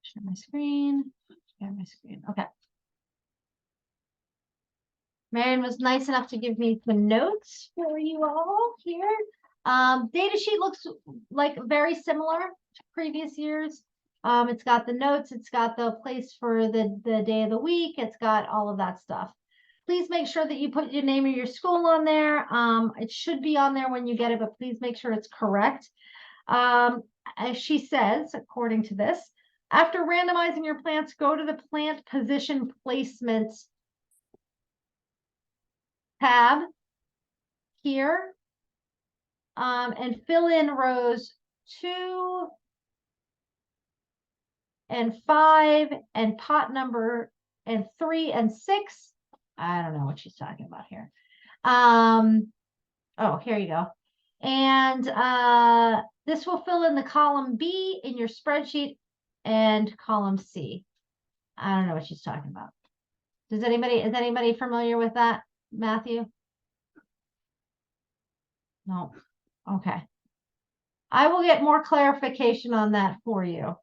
Share my screen. Share my screen. Okay. Marion was nice enough to give me some notes for you all here. Data sheet looks like very similar to previous years. It's got the notes, it's got the place for the day of the week, it's got all of that stuff. Please make sure that you put your name of your school on there. It should be on there when you get it, but please make sure it's correct. As she says, according to this, after randomizing your plants, go to the plant position placement tab here and fill in rows 2 and 5 and pot number and 3 and 6. I don't know what she's talking about here. Oh, here you go. And this will fill in the column B in your spreadsheet and column C. I don't know what she's talking about. Is anybody familiar with that, Matthew? No. Okay. I will get more clarification on that for you.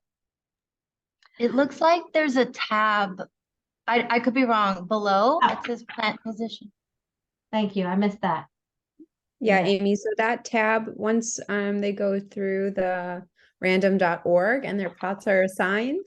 It looks like there's a tab. I could be wrong. Below Oh. it says plant position. Thank you. I missed that. Yeah, Yeah. Amy, so that tab, once they go through the random.org and their plots are assigned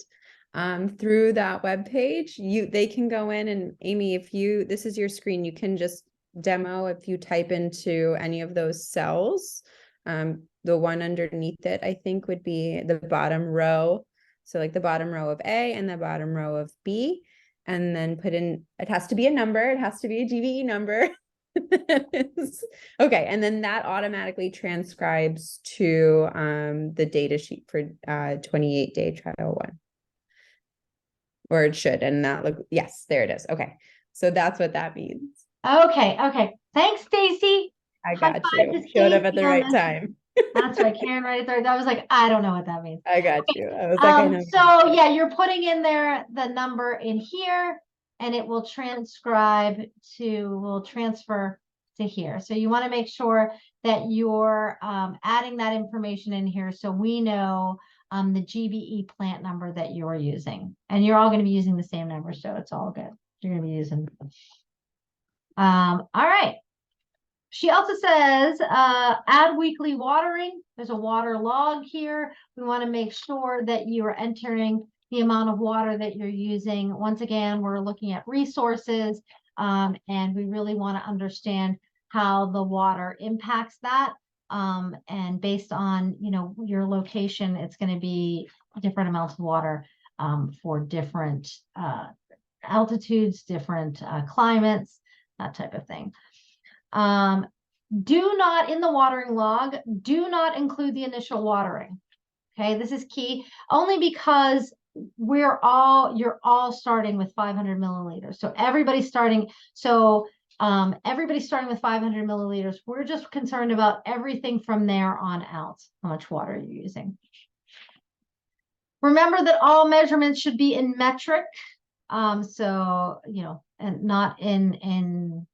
through that webpage, they can go in and Amy, this is your screen, you can just demo if you type into any of those cells. The one underneath it, I think, would be the bottom row. So like the bottom row of A and the bottom row of B, and then put in, it has to be a number, it has to be a GBE number. Okay, and then that automatically transcribes to the data sheet for 28-day trial 1. Or it should, and yes, there it is. Okay, so that's what that means. Okay. Thanks, Stacy. I High got five you. to Showed up at Stacy the on right this. time. That's right, Karen, right there. I was like, I don't know what that means. I got you. I was like, I know. So yeah, you're putting in there the number in here and it will transfer to here. So you want to make sure that you're adding that information in here so we know the GBE plant number that you're using. And you're all going to be using the same number, so it's all good. You're going to be using. All right. She also says, add weekly watering. There's a water log here. We want to make sure that you are entering the amount of water that you're using. Once again, we're looking at resources, and we really want to understand how the water impacts that. And based on, your location, it's going to be different amounts of water for different altitudes, different climates, that type of thing. Do not, in the watering log, do not include the initial watering. Okay, this is key, only because you're all starting with 500 milliliters. So everybody's starting with 500 milliliters. We're just concerned about everything from there on out, how much water you're using. Remember that all measurements should be in metric. So, and not in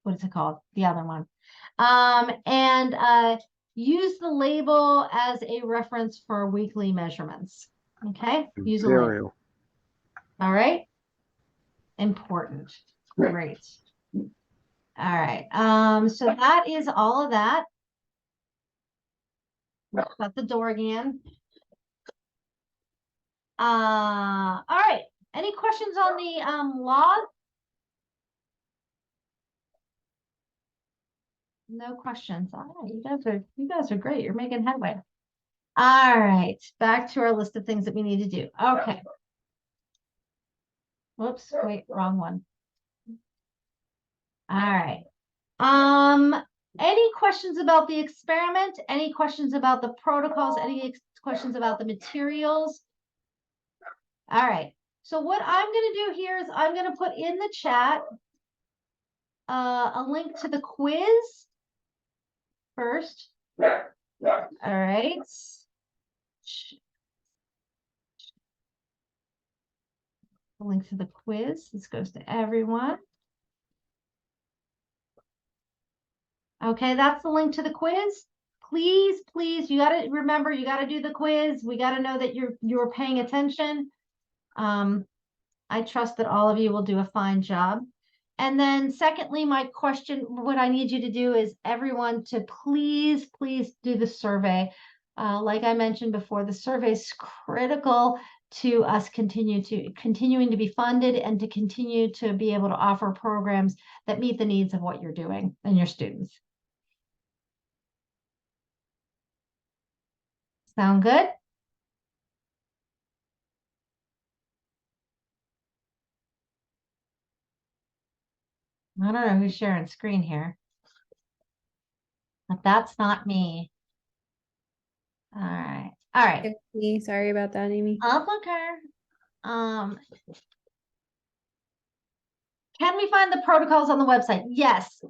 what is it called? The other one. And use the label as a reference for weekly measurements. Okay, use a label. Imperial. All right. Important. Great. All right. So that is all of that. Shut the door again. All right. Any questions on the log? No questions. All right, you guys are great. You're making headway. All right, back to our list of things that we need to do. Okay. Whoops, wait, wrong one. All right. Any questions about the experiment? Any questions about the protocols? Any questions about the materials? All right. So what I'm going to do here is I'm going to put in the chat a link to the quiz first. All right. The link to the quiz. This goes to everyone. Okay, that's the link to the quiz. Please, you got to remember, you got to do the quiz. We got to know that you're paying attention. I trust that all of you will do a fine job. And then secondly, my question, what I need you to do is everyone to please do the survey. Like I mentioned before, the survey is critical to us continuing to be funded and to continue to be able to offer programs that meet the needs of what you're doing and your students. Sound good? I don't know who's sharing screen here, but that's not me. All right. Sorry about that, Amy. Up okay. Can we find the protocols on the website? Yes.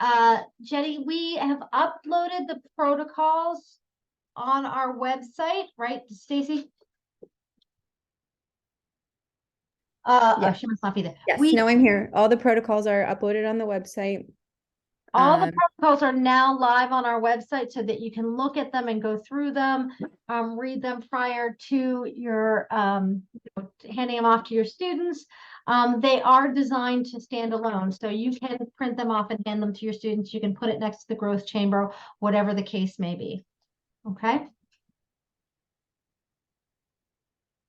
Jenny, we have uploaded the protocols on our website, right, Stacy? Yeah. She must not be there. Yes, We, no, I'm here. All the protocols are uploaded on the website. all the Um, protocols are now live on our website so that you can look at them and go through them, read them prior to your handing them off to your students. They are designed to stand alone, so you can print them off and hand them to your students. You can put it next to the growth chamber, whatever the case may be. Okay.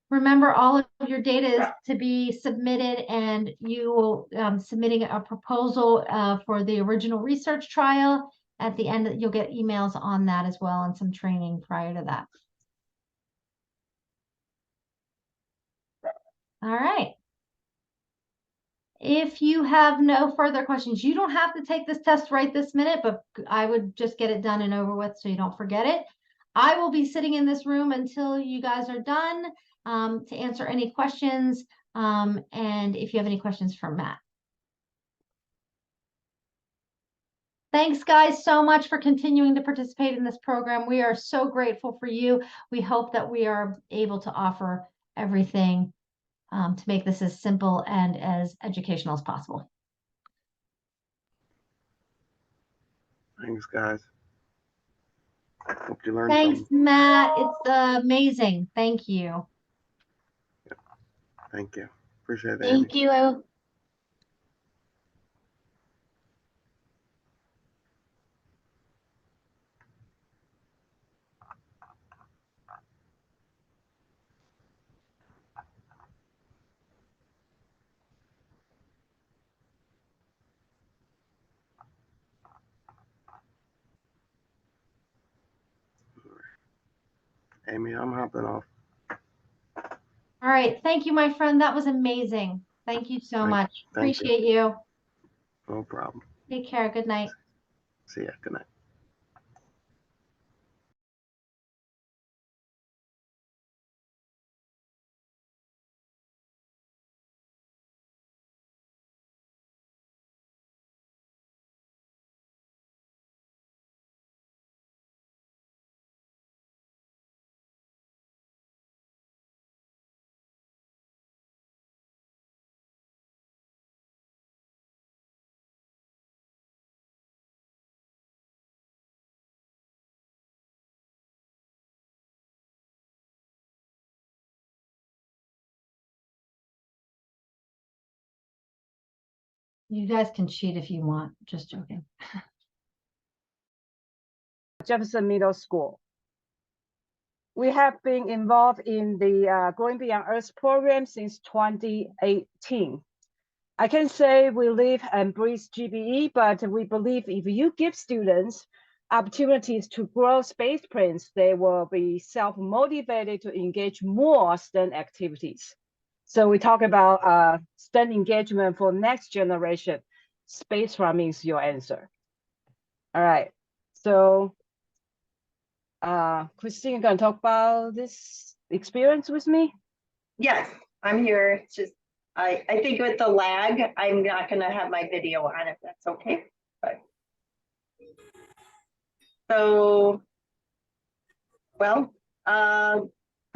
Remember, all of your data is to be submitted, and you will submitting a proposal for the original research trial. At the end, you'll get emails on that as well and some training prior to that. All right. If you have no further questions, you don't have to take this test right this minute, but I would just get it done and over with so you don't forget it. I will be sitting in this room until you guys are done to answer any questions. And if you have any questions for Matt. Thanks, guys, so much for continuing to participate in this program. We are so grateful for you. We hope that we are able to offer everything to make this as simple and as educational as possible. Thanks, guys. Hope you learned Thanks, something. Matt. It's amazing. Thank you. Thank you. Appreciate it, Amy. Thank you. Amy, I'm hopping off. All right. Thank you, my friend. That was amazing. Thank you so much. Thank you. Appreciate you. No problem. Take care. Good night. See ya. Good night. You guys can cheat if you want. Just joking. Jefferson Middle School. We have been involved in the Growing Beyond Earth program since 2018. I can say we live and breathe GBE, but we believe if you give students opportunities to grow space planes, they will be self-motivated to engage more STEM activities. So we talk about STEM engagement for next generation. Space farming is your answer. All right, so Christine gonna talk about this experience with me? Yes, I'm here. It's just, I think with the lag, I'm not gonna have my video on if that's okay. But so, well,